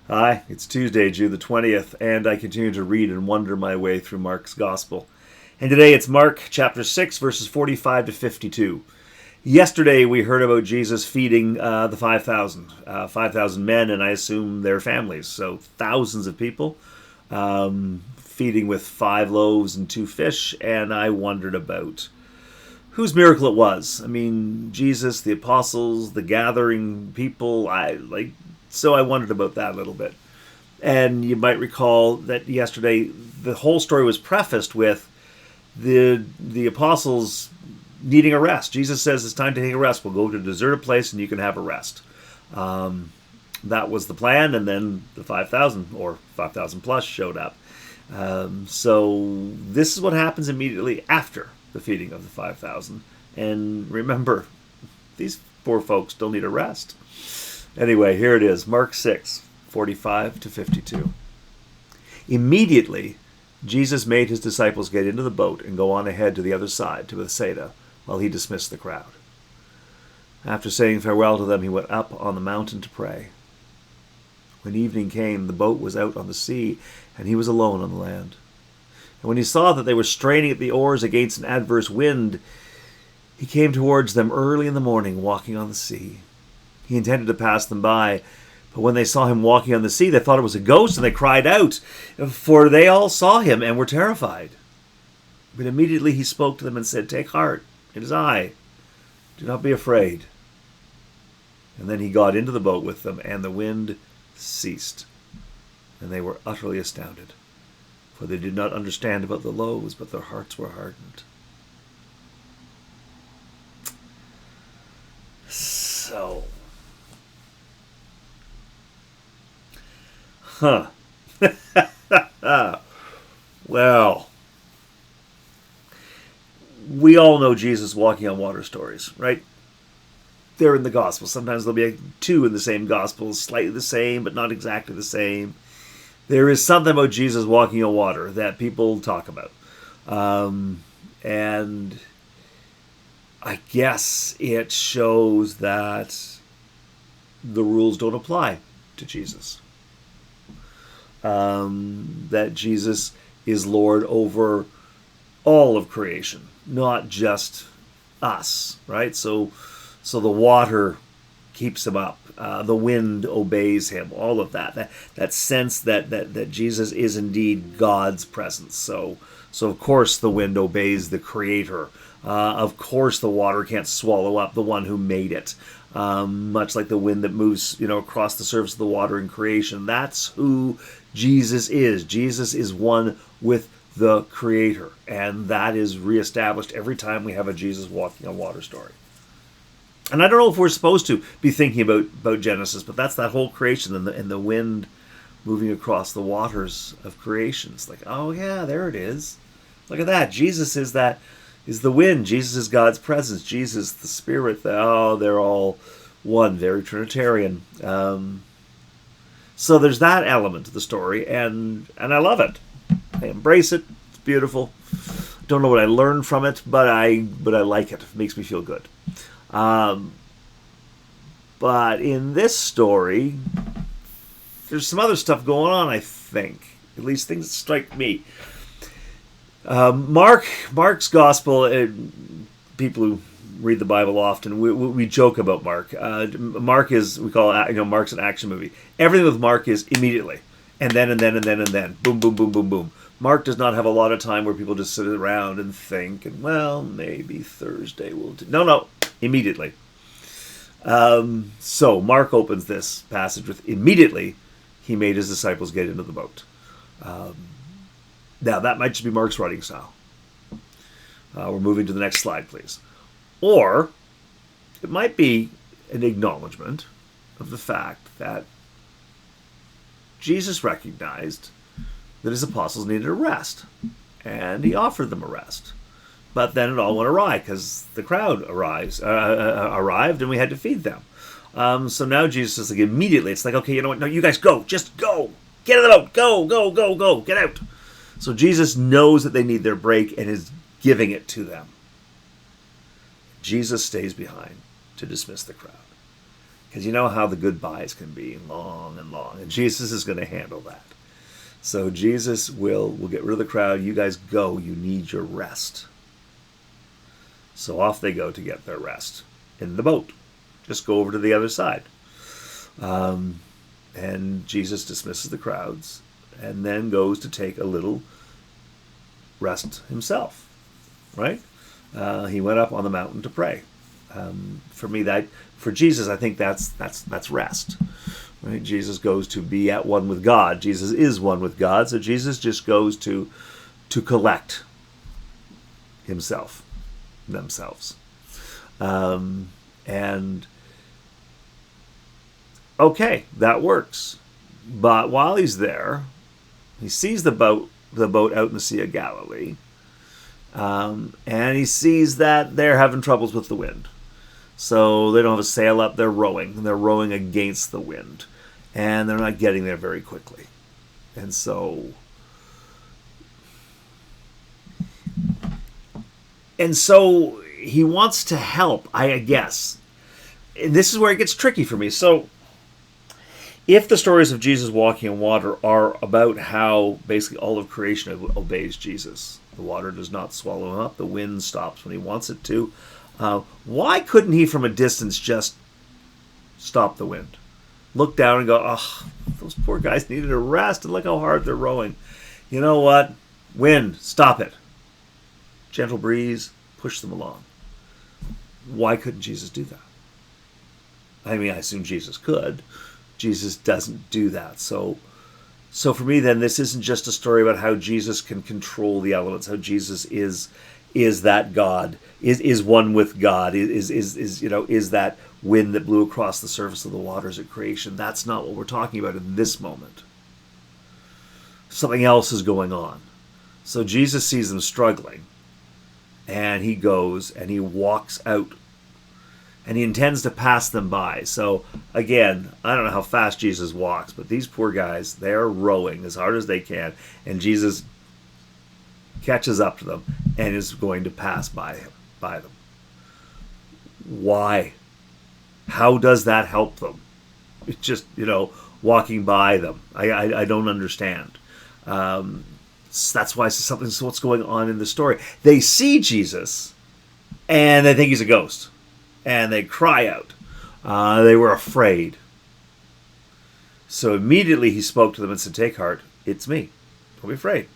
Hi, it's Tuesday, June the 20th, and I continue to read and wonder my way through Mark's Gospel. And today it's Mark chapter 6, verses 45 to 52. Yesterday we heard about Jesus feeding the 5,000 men, and I assume their families, so thousands of people, feeding with 5 loaves and 2 fish, and I wondered about whose miracle it was. I mean, Jesus, the apostles, the gathering people. So I wondered about that a little bit. And you might recall that yesterday the whole story was prefaced with the apostles needing a rest. Jesus says it's time to take a rest. We'll go to a deserted place and you can have a rest. That was the plan, and then the 5,000 or 5,000 plus showed up. So this is what happens immediately after the feeding of the 5,000. And remember, these poor folks still need a rest. Anyway, here it is, Mark 6, 45 to 52. Immediately, Jesus made his disciples get into the boat and go on ahead to the other side, to Bethsaida, while he dismissed the crowd. After saying farewell to them, he went up on the mountain to pray. When evening came, the boat was out on the sea, and he was alone on the land. And when he saw that they were straining at the oars against an adverse wind, he came towards them early in the morning, walking on the sea. He intended to pass them by, but when they saw him walking on the sea, they thought it was a ghost, and they cried out, for they all saw him and were terrified. But immediately he spoke to them and said, "Take heart, it is I. Do not be afraid." And then he got into the boat with them, and the wind ceased, and they were utterly astounded, for they did not understand about the loaves, but their hearts were hardened. So, well, we all know Jesus walking on water stories, right? They're in the Gospel. Sometimes there'll be two in the same Gospel, slightly the same, but not exactly the same. There is something about Jesus walking on water that people talk about. And I guess it shows that the rules don't apply to Jesus. That Jesus is Lord over all of creation, not just us, right? So the water keeps him up. The wind obeys him. All of that sense that Jesus is indeed God's presence. So of course the wind obeys the Creator. Of course the water can't swallow up the one who made it. Much like the wind that moves, across the surface of the water in creation. That's who Jesus is. Jesus is one with the Creator, and that is reestablished every time we have a Jesus walking on water story. And I don't know if we're supposed to be thinking about Genesis, but that's that whole creation and the wind moving across the waters of creation. It's like, oh yeah, there it is. Look at that. Jesus is the wind. Jesus is God's presence. Jesus, the Spirit. They're all one. Very Trinitarian. So there's that element to the story, and I love it. I embrace it. It's beautiful. Don't know what I learned from it, but I like it. It makes me feel good. But in this story, there's some other stuff going on, I think. At least things that strike me. Mark's gospel, people who read the Bible often, we joke about Mark. Mark is, we call it, Mark's an action movie. Everything with Mark is immediately. And then. Boom, boom, boom, boom, boom. Mark does not have a lot of time where people just sit around and think, and well, maybe Thursday we'll do. No, immediately. So Mark opens this passage with, immediately he made his disciples get into the boat. Now, that might just be Mark's writing style. We're moving to the next slide, please. Or it might be an acknowledgement of the fact that Jesus recognized that his apostles needed a rest, and he offered them a rest. But then it all went awry because the crowd arrived and we had to feed them. So now Jesus is like, immediately, it's like, okay, you know what? No, you guys go. Just go. Get in the boat. Go. Get out. So Jesus knows that they need their break and is giving it to them. Jesus stays behind to dismiss the crowd. Because you know how the goodbyes can be long and long. And Jesus is going to handle that. So Jesus will get rid of the crowd. You guys go. You need your rest. So off they go to get their rest in the boat. Just go over to the other side. And Jesus dismisses the crowds and then goes to take a little rest himself. Right? He went up on the mountain to pray. For Jesus, I think that's rest. Right? Jesus goes to be at one with God. Jesus is one with God, so Jesus just goes to collect themselves. And okay, that works. But while he's there, he sees the boat out in the Sea of Galilee, and he sees that they're having troubles with the wind. So they don't have a sail up, they're rowing, and they're rowing against the wind. And they're not getting there very quickly. And so he wants to help, I guess. And this is where it gets tricky for me. So if the stories of Jesus walking on water are about how basically all of creation obeys Jesus, the water does not swallow him up, the wind stops when he wants it to, why couldn't he from a distance just stop the wind? Look down and go, oh, those poor guys needed a rest, and look how hard they're rowing. You know what? Wind, stop it. Gentle breeze, push them along. Why couldn't Jesus do that? I mean, I assume Jesus could. Jesus doesn't do that. So for me, then, this isn't just a story about how Jesus can control the elements, how Jesus is that God, is one with God, is that wind that blew across the surface of the waters at creation. That's not what we're talking about in this moment. Something else is going on. So Jesus sees them struggling, and he goes and he walks out, and he intends to pass them by. So again, I don't know how fast Jesus walks, but these poor guys, they're rowing as hard as they can, and Jesus catches up to them and is going to pass by them. Why? How does that help them? It's just, walking by them. I don't understand. That's why something's what's going on in the story. They see Jesus and they think he's a ghost, and they cry out. They were afraid. So immediately he spoke to them and said, "Take heart, it's me. Don't be afraid."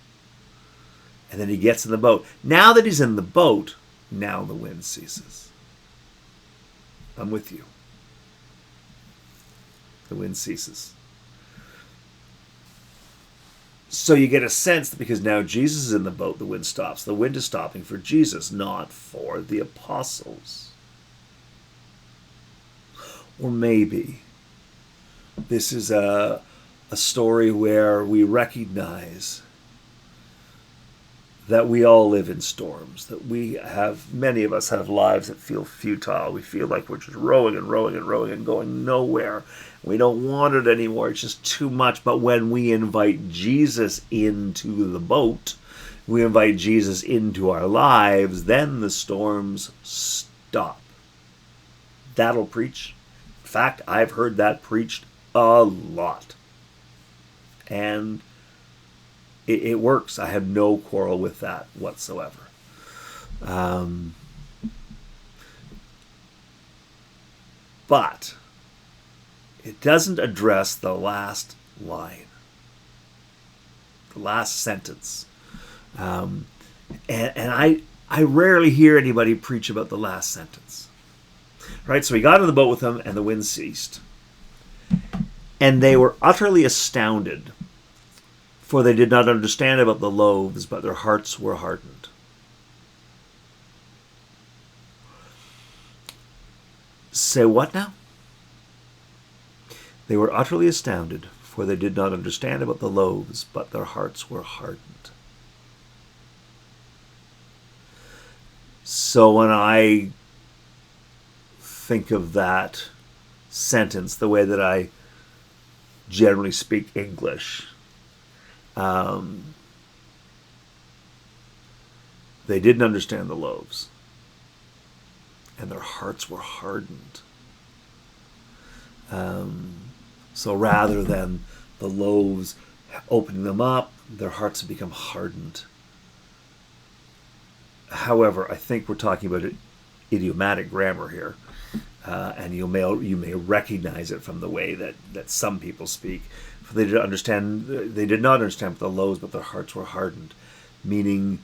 And then he gets in the boat. Now that he's in the boat, now the wind ceases. I'm with you. The wind ceases. So you get a sense that because now Jesus is in the boat, the wind stops. The wind is stopping for Jesus, not for the apostles. Or maybe this is a story where we recognize that we all live in storms, that many of us have lives that feel futile. We feel like we're just rowing and rowing and rowing and going nowhere. We don't want it anymore. It's just too much. But when we invite Jesus into the boat, we invite Jesus into our lives, then the storms stop. That'll preach. In fact, I've heard that preached a lot. And it works. I have no quarrel with that whatsoever. But it doesn't address the last line, the last sentence. And I rarely hear anybody preach about the last sentence. Right? So he got in the boat with them, and the wind ceased. And they were utterly astounded, for they did not understand about the loaves, but their hearts were hardened. Say what now? They were utterly astounded, for they did not understand about the loaves, but their hearts were hardened. So when I think of that sentence, the way that I generally speak English, they didn't understand the loaves, and their hearts were hardened. So rather than the loaves opening them up, their hearts have become hardened. However, I think we're talking about idiomatic grammar here, and you may recognize it from the way that some people speak. They did not understand the loaves, but their hearts were hardened, meaning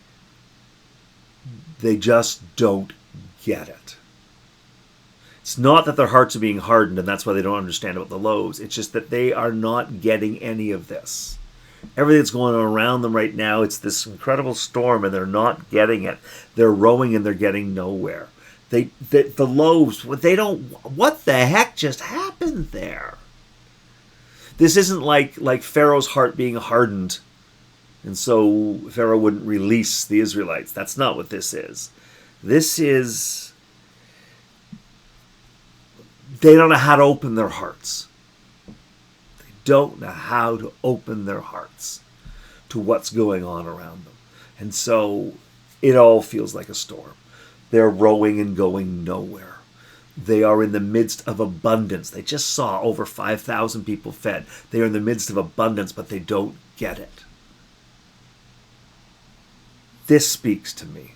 they just don't get it. It's not that their hearts are being hardened and that's why they don't understand about the loaves. It's just that they are not getting any of this. Everything that's going on around them right now, it's this incredible storm and they're not getting it. They're rowing and they're getting nowhere. The loaves, they don't, what the heck just happened there? This isn't like Pharaoh's heart being hardened and so Pharaoh wouldn't release the Israelites. That's not what this is. This is, they don't know how to open their hearts. They don't know how to open their hearts to what's going on around them. And so it all feels like a storm. They're rowing and going nowhere. They are in the midst of abundance. They just saw over 5,000 people fed. They are in the midst of abundance, but they don't get it. This speaks to me.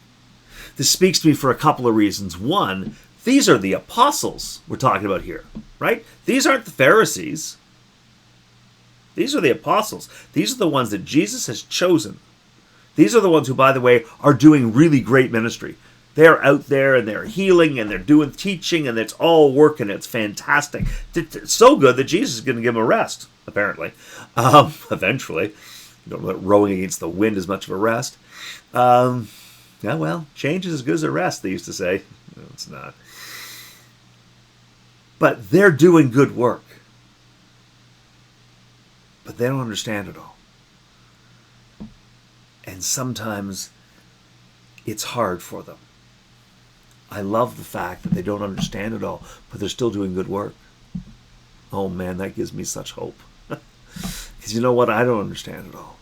This speaks to me for a couple of reasons. One, these are the apostles we're talking about here, right? These aren't the Pharisees. These are the apostles. These are the ones that Jesus has chosen. These are the ones who, by the way, are doing really great ministry. They're out there and they're healing and they're doing teaching and it's all working. It's fantastic. It's so good that Jesus is going to give them a rest, apparently. Eventually. You don't know that rowing against the wind is much of a rest. Yeah, well, change is as good as a rest, they used to say. No, it's not. But they're doing good work. But they don't understand it all. And sometimes it's hard for them. I love the fact that they don't understand it all, but they're still doing good work. Oh man, that gives me such hope. Because you know what? I don't understand it all.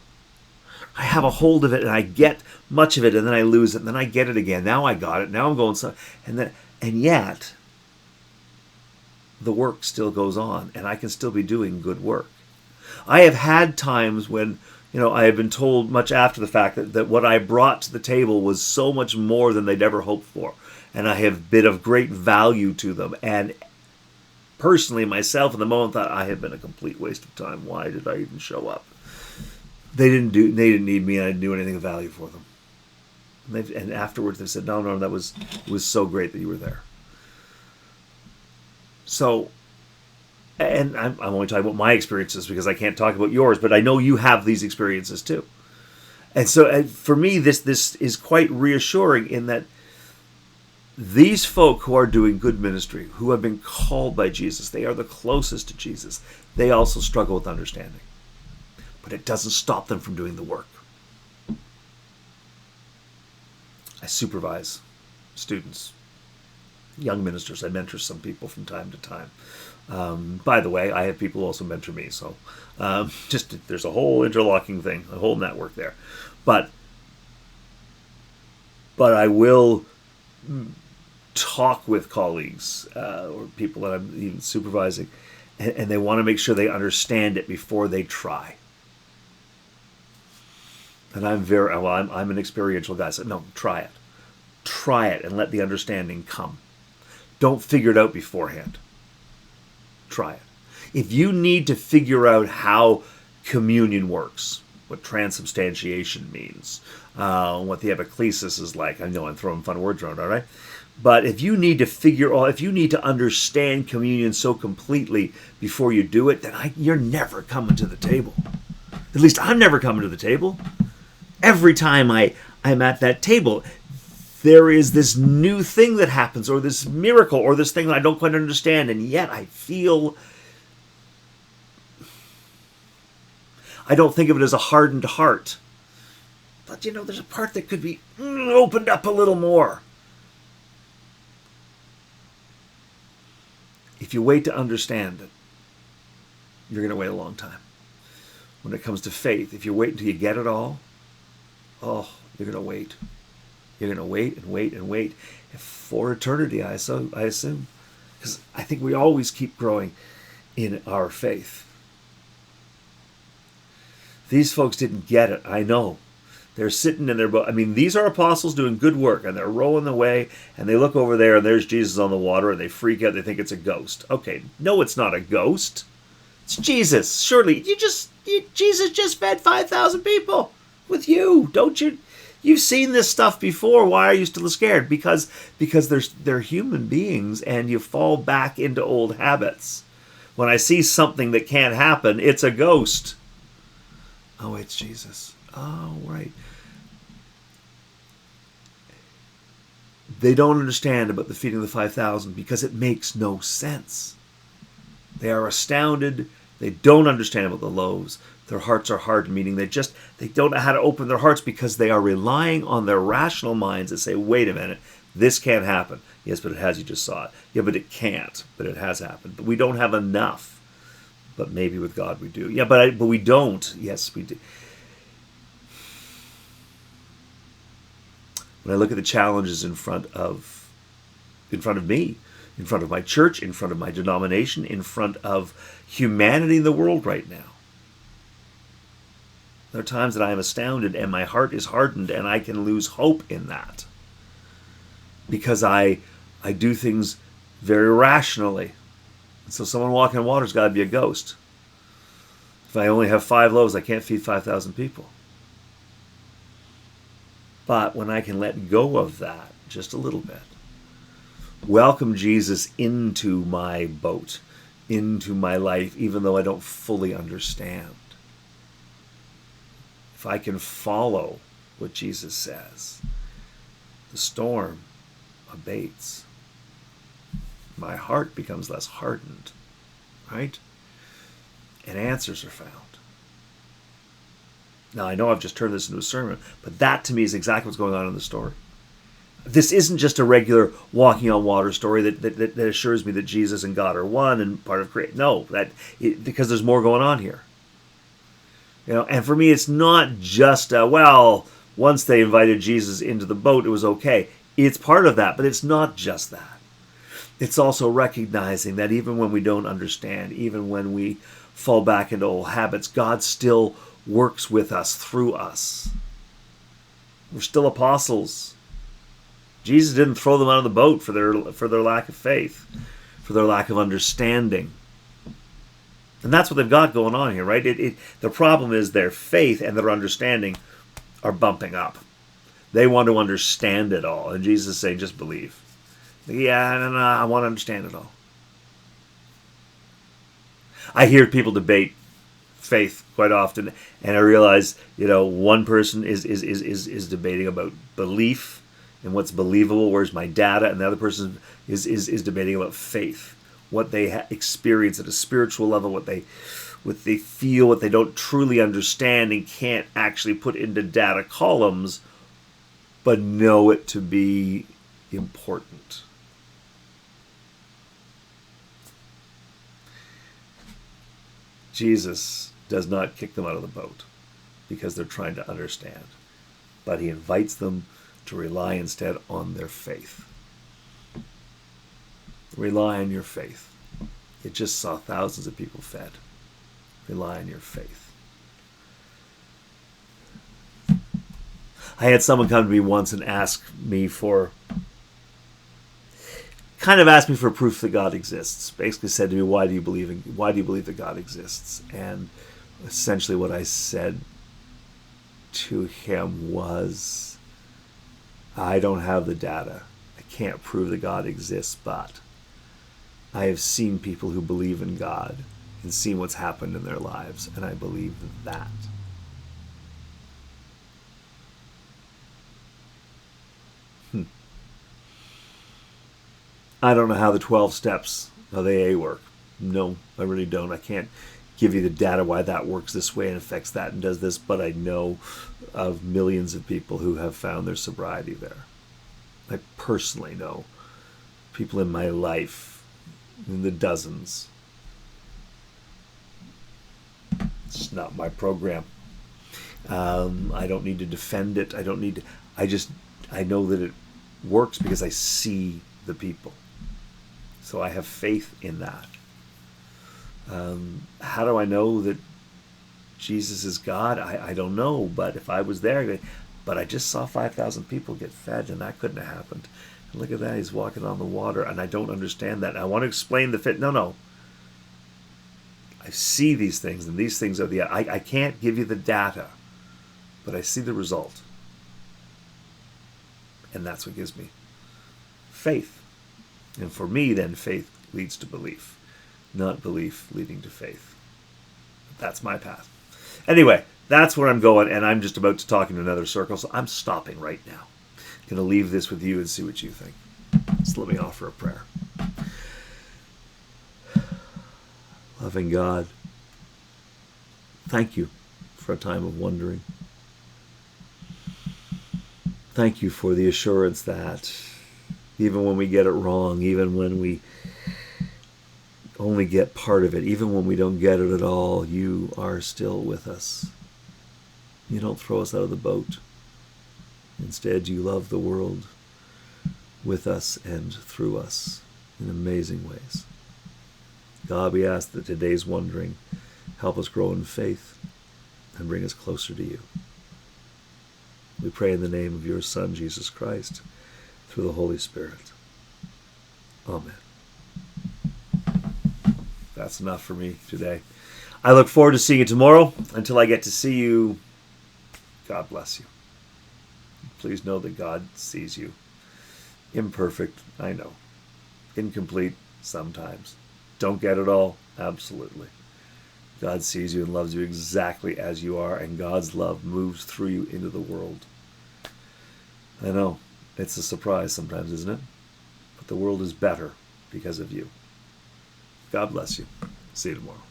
I have a hold of it and I get much of it and then I lose it and then I get it again. Now I got it. Now I'm going so, and yet the work still goes on and I can still be doing good work. I have had times when, I have been told much after the fact that what I brought to the table was so much more than they'd ever hoped for. And I have been of great value to them. And personally, myself, in the moment, thought I have been a complete waste of time. Why did I even show up? They didn't need me, and I didn't do anything of value for them. And afterwards, they said, "No, it was so great that you were there." So, and I'm only talking about my experiences because I can't talk about yours, but I know you have these experiences too. And so, for me, this is quite reassuring in that these folk who are doing good ministry, who have been called by Jesus, they are the closest to Jesus. They also struggle with understanding. But it doesn't stop them from doing the work. I supervise students, young ministers. I mentor some people from time to time. By the way, I have people who also mentor me. So there's a whole interlocking thing, a whole network there. But I will talk with colleagues or people that I'm even supervising, and they want to make sure they understand it before they try. And I'm an experiential guy. So no, try it and let the understanding come. Don't figure it out beforehand. Try it. If you need to figure out how communion works, what transubstantiation means, what the epiclesis is like, I know I'm throwing fun words around, aren't I? But if you need to understand communion so completely before you do it, then you're never coming to the table. At least I'm never coming to the table. Every time I'm at that table, there is this new thing that happens, or this miracle, or this thing that I don't quite understand, and yet I don't think of it as a hardened heart. But there's a part that could be opened up a little more. If you wait to understand it, you're going to wait a long time. When it comes to faith, if you wait until you get it all, you're going to wait. You're going to wait and wait and wait for eternity, I assume. Because I think we always keep growing. in our faith. These folks didn't get it, I know. They're sitting in their boat. I mean, these are apostles doing good work, and they're rowing the way, and they look over there, and there's Jesus on the water, and they freak out. They think it's a ghost. Okay, no, it's not a ghost. It's Jesus. Surely, Jesus just fed 5,000 people with you. Don't you? You've seen this stuff before. Why are you still scared? Because they're human beings, and you fall back into old habits. When I see something that can't happen, it's a ghost. Oh, it's Jesus. Oh, right. They don't understand about the feeding of the 5,000 because it makes no sense. They are astounded. They don't understand about the loaves. Their hearts are hardened, meaning they don't know how to open their hearts because they are relying on their rational minds that say, wait a minute, this can't happen. Yes, but it has. You just saw it. Yeah, but it can't. But it has happened. But we don't have enough. But maybe with God we do. Yeah, but we don't. Yes, we do. When I look at the challenges in front of me, in front of my church, in front of my denomination, in front of humanity in the world right now, there are times that I am astounded and my heart is hardened and I can lose hope in that because I do things very rationally. So someone walking on water's got to be a ghost. If I only have 5 loaves, I can't feed 5,000 people. But when I can let go of that just a little bit, welcome Jesus into my boat, into my life, even though I don't fully understand. If I can follow what Jesus says, the storm abates. My heart becomes less hardened, right? And answers are found. Now, I know I've just turned this into a sermon, but that to me is exactly what's going on in the story. This isn't just a regular walking on water story that assures me that Jesus and God are one and part of creation. No, because there's more going on here. And for me, it's not just, once they invited Jesus into the boat, it was okay. It's part of that, but it's not just that. It's also recognizing that even when we don't understand, even when we fall back into old habits, God still works with us, through us. We're still apostles. Jesus didn't throw them out of the boat for their lack of faith, for their lack of understanding. And that's what they've got going on here, right? The problem is their faith and their understanding are bumping up. They want to understand it all. And Jesus is saying, just believe. Yeah, no, I want to understand it all. I hear people debate faith quite often, and I realize, one person is debating about belief and what's believable, where's my data, and the other person is debating about faith, what they experience at a spiritual level, what they feel, what they don't truly understand and can't actually put into data columns, but know it to be important. Jesus does not kick them out of the boat because they're trying to understand, but he invites them to rely instead on their faith. Rely on your faith. It just saw thousands of people fed. Rely on your faith. I had someone come to me once and ask me for proof that God exists. Basically said to me, why do you believe that God exists? And essentially what I said to him was, I don't have the data. I can't prove that God exists, but I have seen people who believe in God and seen what's happened in their lives, and I believe that. I don't know how the 12 steps of AA work. No, I really don't. I can't give you the data why that works this way and affects that and does this, but I know of millions of people who have found their sobriety there. I personally know people in my life, in the dozens. It's not my program. I don't need to defend it. I know that it works because I see the people. So I have faith in that. How do I know that Jesus is God? I don't know, but if I was there, but I just saw 5,000 people get fed, and that couldn't have happened. And look at that, he's walking on the water, and I don't understand that. And I want to explain the fit. No. I see these things, and these things are I can't give you the data, but I see the result. And that's what gives me faith. And for me, then, faith leads to belief, not belief leading to faith. That's my path. Anyway, that's where I'm going, and I'm just about to talk in another circle, so I'm stopping right now. I'm going to leave this with you and see what you think. So let me offer a prayer. Loving God, thank you for a time of wondering. Thank you for the assurance that even when we get it wrong, even when we only get part of it, even when we don't get it at all, you are still with us. You don't throw us out of the boat. Instead, you love the world with us and through us in amazing ways. God, we ask that today's wondering help us grow in faith and bring us closer to you. We pray in the name of your Son, Jesus Christ, through the Holy Spirit. Amen. That's enough for me today. I look forward to seeing you tomorrow. Until I get to see you, God bless you. Please know that God sees you. Imperfect, I know. Incomplete, sometimes. Don't get it all, absolutely. God sees you and loves you exactly as you are, and God's love moves through you into the world. I know, it's a surprise sometimes, isn't it? But the world is better because of you. God bless you. See you tomorrow.